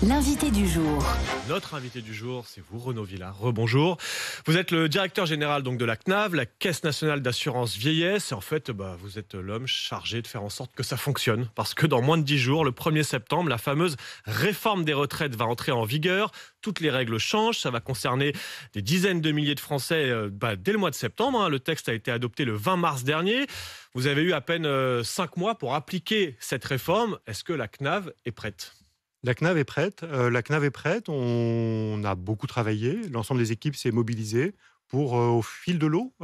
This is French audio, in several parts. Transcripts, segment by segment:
L'invité du jour. Notre invité du jour, c'est vous, Renaud Villard. Rebonjour. Vous êtes le directeur général donc, de la CNAV, la Caisse nationale d'assurance vieillesse. Et en fait, vous êtes l'homme chargé de faire en sorte que ça fonctionne. Parce que dans moins de 10 jours, le 1er septembre, la fameuse réforme des retraites va entrer en vigueur. Toutes les règles changent. Ça va concerner des dizaines de milliers de Français dès le mois de septembre. Le texte a été adopté le 20 mars dernier. Vous avez eu à peine 5 mois pour appliquer cette réforme. Est-ce que la CNAV est prête ? La CNAV est prête. On a beaucoup travaillé. L'ensemble des équipes s'est mobilisé pour, au fil de l'eau,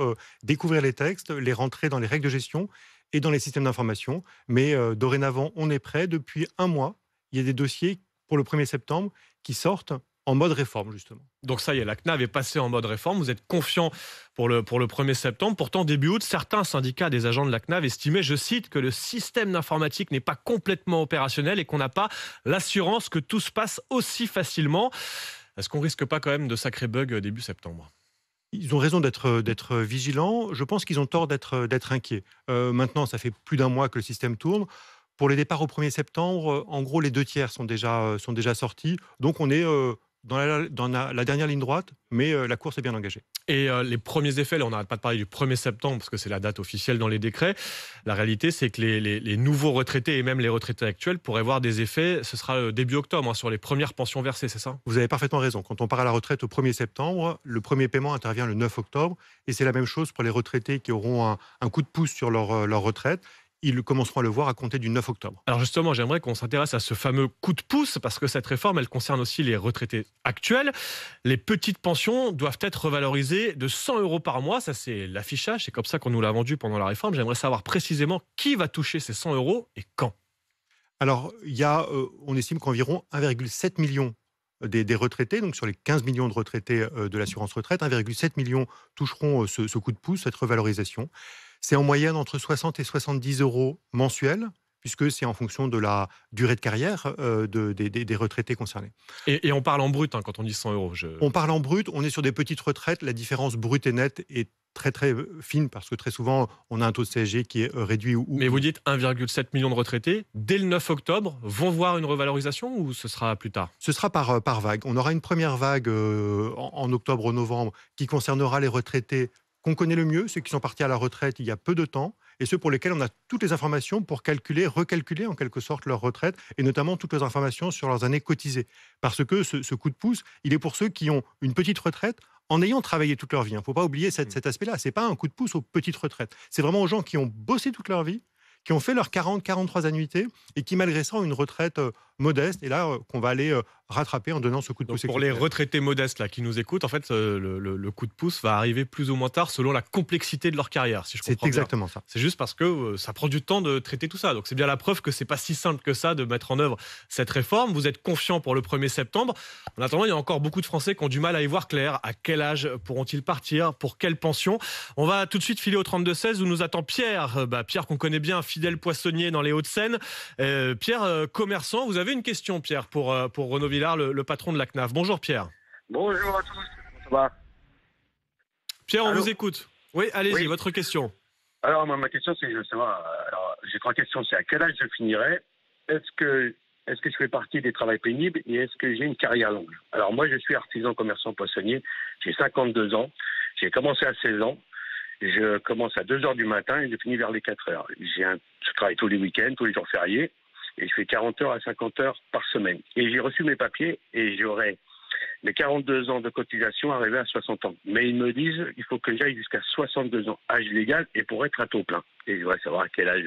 découvrir les textes, les rentrer dans les règles de gestion et dans les systèmes d'information. Mais dorénavant, on est prêt. Depuis un mois, il y a des dossiers pour le 1er septembre qui sortent en mode réforme, justement. Donc ça y est, la CNAV est passée en mode réforme. Vous êtes confiant pour le 1er septembre. Pourtant, début août, certains syndicats des agents de la CNAV estimaient, je cite, que le système d'informatique n'est pas complètement opérationnel et qu'on n'a pas l'assurance que tout se passe aussi facilement. Est-ce qu'on risque pas quand même de sacrés bugs début septembre ? Ils ont raison d'être vigilants. Je pense qu'ils ont tort d'être inquiets. Maintenant, ça fait plus d'un mois que le système tourne. Pour les départs au 1er septembre, en gros, les 2/3 sont déjà sortis. Donc, on est dans la dernière ligne droite, mais la course est bien engagée. Et les premiers effets, là on n'arrête pas de parler du 1er septembre parce que c'est la date officielle dans les décrets. La réalité, c'est que les nouveaux retraités et même les retraités actuels pourraient voir des effets, ce sera début octobre, sur les premières pensions versées, c'est ça ? Vous avez parfaitement raison. Quand on part à la retraite au 1er septembre, le premier paiement intervient le 9 octobre. Et c'est la même chose pour les retraités qui auront un coup de pouce sur leur retraite. Ils commenceront à le voir à compter du 9 octobre. Alors justement, j'aimerais qu'on s'intéresse à ce fameux coup de pouce, parce que cette réforme, elle concerne aussi les retraités actuels. Les petites pensions doivent être revalorisées de 100 € par mois. Ça, c'est l'affichage. C'est comme ça qu'on nous l'a vendu pendant la réforme. J'aimerais savoir précisément qui va toucher ces 100 € et quand. Alors, on estime qu'environ 1,7 million des retraités, donc sur les 15 millions de retraités de l'assurance retraite, 1,7 million toucheront ce coup de pouce, cette revalorisation. C'est en moyenne entre 60 et 70 € mensuels, puisque c'est en fonction de la durée de carrière des retraités concernés. Et on parle en brut quand on dit 100 €. On parle en brut, on est sur des petites retraites. La différence brute et nette est très très fine, parce que très souvent, on a un taux de CSG qui est réduit. Mais vous dites 1,7 million de retraités, dès le 9 octobre, vont voir une revalorisation ou ce sera plus tard ? Ce sera par vague. On aura une première vague en octobre-novembre qui concernera les retraités qu'on connaît le mieux, ceux qui sont partis à la retraite il y a peu de temps, et ceux pour lesquels on a toutes les informations pour recalculer en quelque sorte leur retraite, et notamment toutes les informations sur leurs années cotisées. Parce que ce coup de pouce, il est pour ceux qui ont une petite retraite en ayant travaillé toute leur vie. Il ne faut pas oublier cet aspect-là. Ce n'est pas un coup de pouce aux petites retraites. C'est vraiment aux gens qui ont bossé toute leur vie, qui ont fait leurs 40-43 annuités et qui, malgré ça, ont une retraite modeste. Et là, qu'on va aller rattraper en donnant ce coup de pouce. Donc pour les retraités modestes là, qui nous écoutent, en fait, le coup de pouce va arriver plus ou moins tard selon la complexité de leur carrière, si je comprends bien. C'est exactement ça. C'est juste parce que ça prend du temps de traiter tout ça. Donc c'est bien la preuve que c'est pas si simple que ça de mettre en œuvre cette réforme. Vous êtes confiant pour le 1er septembre. En attendant, il y a encore beaucoup de Français qui ont du mal à y voir clair. À quel âge pourront-ils partir ? Pour quelle pension ? On va tout de suite filer au 32-16 où nous attend Pierre. Pierre qu'on connaît bien, fidèle poissonnier dans les Hauts-de-Seine. Pierre, commerçant, vous avez une question, Pierre, pour Renaud Villard, le patron de la CNAV. Bonjour Pierre. Bonjour à tous, ça va ? Pierre, on Allô ? vous écoute. Oui, allez-y, Oui. votre question. Alors, ma question, c'est, je veux savoir, j'ai trois questions, c'est à quel âge je finirai ? Est-ce que je fais partie des travails pénibles et est-ce que j'ai une carrière longue ? Alors, moi, je suis artisan commerçant poissonnier, j'ai 52 ans, j'ai commencé à 16 ans, je commence à 2 h du matin et je finis vers les 4 heures. Je travaille tous les week-ends, tous les jours fériés, et je fais 40 heures à 50 heures par semaine. Et j'ai reçu mes papiers et j'aurai mes 42 ans de cotisation arrivés à 60 ans. Mais ils me disent qu'il faut que j'aille jusqu'à 62 ans, âge légal, et pour être à taux plein. Et je voudrais savoir à quel âge...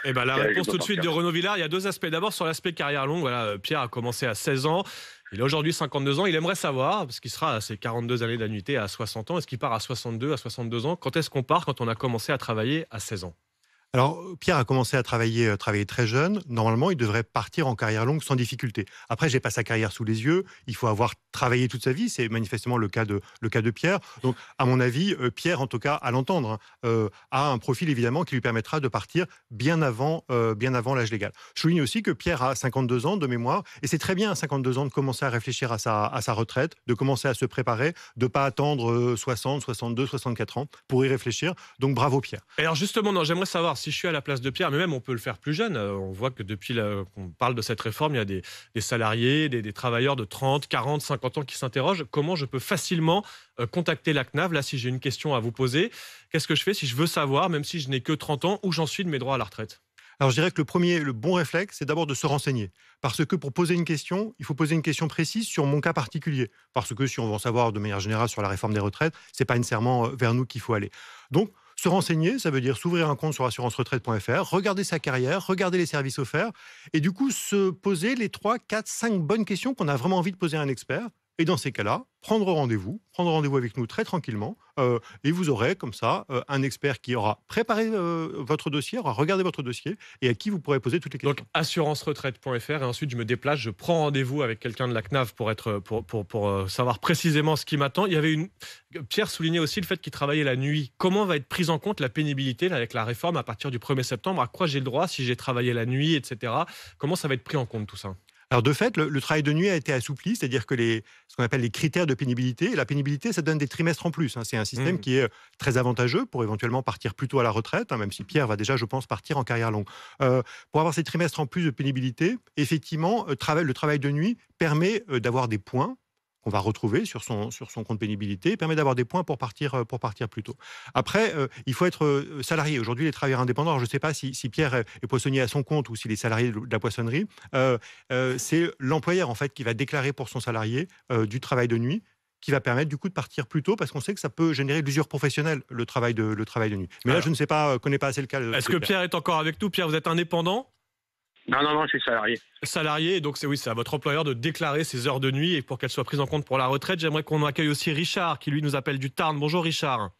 La réponse tout de suite de Renaud Villard, il y a deux aspects. D'abord, sur l'aspect carrière longue, voilà, Pierre a commencé à 16 ans. Il a aujourd'hui 52 ans. Il aimerait savoir, parce qu'il sera à ses 42 années d'annuité à 60 ans, est-ce qu'il part à 62, à 62 ans ? Quand est-ce qu'on part quand on a commencé à travailler à 16 ans ? Alors, Pierre a commencé à travailler très jeune. Normalement, il devrait partir en carrière longue sans difficulté. Après, j'ai pas sa carrière sous les yeux. Il faut avoir travaillé toute sa vie. C'est manifestement le cas de Pierre. Donc, à mon avis, Pierre, en tout cas, à l'entendre, a un profil évidemment qui lui permettra de partir bien avant l'âge légal. Je souligne aussi que Pierre a 52 ans de mémoire. Et c'est très bien à 52 ans de commencer à réfléchir à sa retraite, de commencer à se préparer, de pas attendre 60, 62, 64 ans pour y réfléchir. Donc, bravo Pierre. Et alors justement, j'aimerais savoir, si je suis à la place de Pierre, mais même on peut le faire plus jeune, on voit que depuis qu'on parle de cette réforme, il y a des salariés, des travailleurs de 30, 40, 50 ans qui s'interrogent. Comment je peux facilement contacter la CNAV? Là, si j'ai une question à vous poser, qu'est-ce que je fais si je veux savoir, même si je n'ai que 30 ans, où j'en suis de mes droits à la retraite? Alors je dirais que le bon réflexe, c'est d'abord de se renseigner. Parce que pour poser une question, il faut poser une question précise sur mon cas particulier. Parce que si on veut en savoir de manière générale sur la réforme des retraites, ce n'est pas nécessairement vers nous qu'il faut aller. Donc, se renseigner, ça veut dire s'ouvrir un compte sur assuranceretraite.fr, regarder sa carrière, regarder les services offerts, et du coup se poser les 3, 4, 5 bonnes questions qu'on a vraiment envie de poser à un expert. Et dans ces cas-là, prendre rendez-vous avec nous très tranquillement, et vous aurez comme ça un expert qui aura préparé votre dossier, aura regardé votre dossier, et à qui vous pourrez poser toutes les questions. Donc, assuranceretraite.fr, et ensuite je me déplace, je prends rendez-vous avec quelqu'un de la CNAV pour savoir précisément ce qui m'attend. Pierre soulignait aussi le fait qu'il travaillait la nuit. Comment va être prise en compte la pénibilité là, avec la réforme à partir du 1er septembre? À quoi j'ai le droit si j'ai travaillé la nuit, etc. Comment ça va être pris en compte tout ça? Alors de fait, le travail de nuit a été assoupli, c'est-à-dire que ce qu'on appelle les critères de pénibilité, et la pénibilité, ça donne des trimestres en plus. C'est un système qui est très avantageux pour éventuellement partir plus tôt à la retraite, même si Pierre va déjà, je pense, partir en carrière longue. Pour avoir ces trimestres en plus de pénibilité, effectivement, le travail de nuit permet d'avoir des points qu'on va retrouver sur son compte pénibilité, permet d'avoir des points pour partir plus tôt. Après, il faut être salarié. Aujourd'hui, les travailleurs indépendants, alors je ne sais pas si Pierre est poissonnier à son compte ou s'il est salarié de la poissonnerie, c'est l'employeur en fait qui va déclarer pour son salarié du travail de nuit, qui va permettre du coup de partir plus tôt, parce qu'on sait que ça peut générer de l'usure professionnelle, le travail de nuit. Mais là, je ne sais pas, connais pas assez le cas. Est-ce que Pierre est encore avec nous? Pierre, vous êtes indépendant? Non, je suis salarié. Salarié, donc c'est à votre employeur de déclarer ses heures de nuit et pour qu'elles soient prises en compte pour la retraite. J'aimerais qu'on accueille aussi Richard, qui lui nous appelle du Tarn. Bonjour Richard.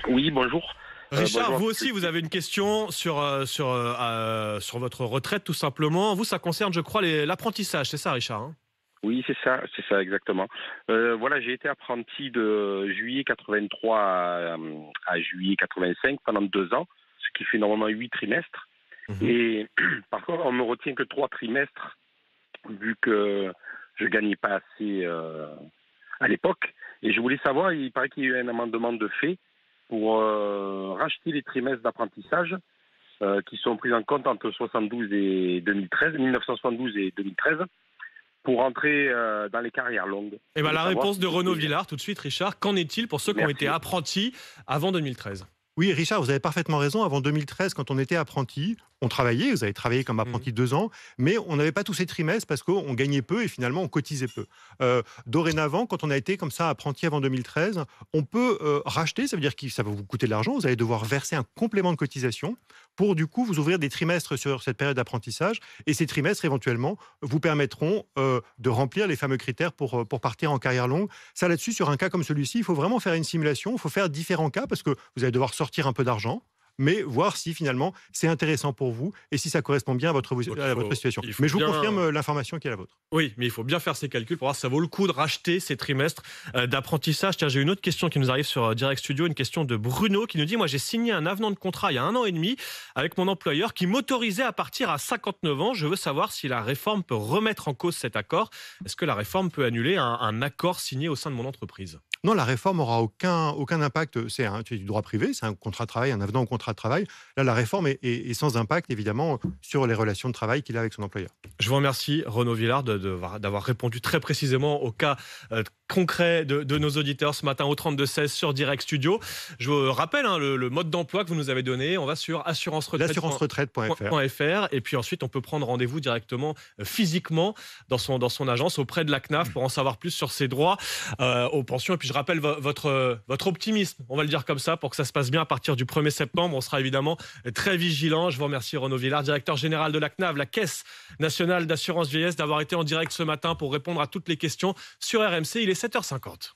Oui, bonjour. Richard, bonjour. vous aussi, vous avez une question sur votre retraite, tout simplement. Vous, ça concerne, je crois, l'apprentissage, c'est ça, Richard? Oui, c'est ça exactement. Voilà, j'ai été apprenti de juillet 83 à juillet 85 pendant 2 ans, ce qui fait normalement 8 trimestres. Et par contre, on me retient que 3 trimestres, vu que je gagnais pas assez à l'époque. Et je voulais savoir, il paraît qu'il y a eu un amendement de fait pour racheter les trimestres d'apprentissage qui sont pris en compte entre 1972 et 2013, pour entrer dans les carrières longues. Et la réponse de Renaud Villard, tout de suite, Richard. Qu'en est-il pour ceux qui ont été apprentis avant 2013? Oui, Richard, vous avez parfaitement raison. Avant 2013, quand on était apprenti, on travaillait, vous avez travaillé comme apprenti 2 ans, mais on n'avait pas tous ces trimestres parce qu'on gagnait peu et finalement on cotisait peu. Dorénavant, quand on a été comme ça apprenti avant 2013, on peut racheter, ça veut dire que ça va vous coûter de l'argent, vous allez devoir verser un complément de cotisation pour du coup vous ouvrir des trimestres sur cette période d'apprentissage, et ces trimestres éventuellement vous permettront de remplir les fameux critères pour partir en carrière longue. Ça là-dessus, sur un cas comme celui-ci, il faut vraiment faire une simulation, il faut faire différents cas parce que vous allez devoir sortir un peu d'argent, mais voir si finalement c'est intéressant pour vous et si ça correspond bien à votre situation. Mais je vous confirme l'information qui est la vôtre. Oui, mais il faut bien faire ces calculs pour voir si ça vaut le coup de racheter ces trimestres d'apprentissage. Tiens, j'ai une autre question qui nous arrive sur Direct Studio, une question de Bruno qui nous dit: moi j'ai signé un avenant de contrat il y a 1 an et demi avec mon employeur qui m'autorisait à partir à 59 ans. Je veux savoir si la réforme peut remettre en cause cet accord. Est-ce que la réforme peut annuler un accord signé au sein de mon entreprise? Non, la réforme n'aura aucun impact. C'est du droit privé, c'est un contrat de travail, un avenant au contrat de travail. Là, la réforme est sans impact, évidemment, sur les relations de travail qu'il a avec son employeur. Je vous remercie, Renaud Villard, d'avoir répondu très précisément au cas concret de nos auditeurs ce matin au 32-16 sur Direct Studio. Je vous rappelle le mode d'emploi que vous nous avez donné. On va sur assuranceretraite.fr et puis ensuite, on peut prendre rendez-vous directement physiquement dans son agence auprès de la CNAV pour en savoir plus sur ses droits aux pensions. Et puis, je rappelle votre optimisme, on va le dire comme ça, pour que ça se passe bien à partir du 1er septembre. On sera évidemment très vigilants. Je vous remercie, Renaud Villard, directeur général de la CNAV, la Caisse nationale d'assurance vieillesse, d'avoir été en direct ce matin pour répondre à toutes les questions sur RMC. Il est 7h50.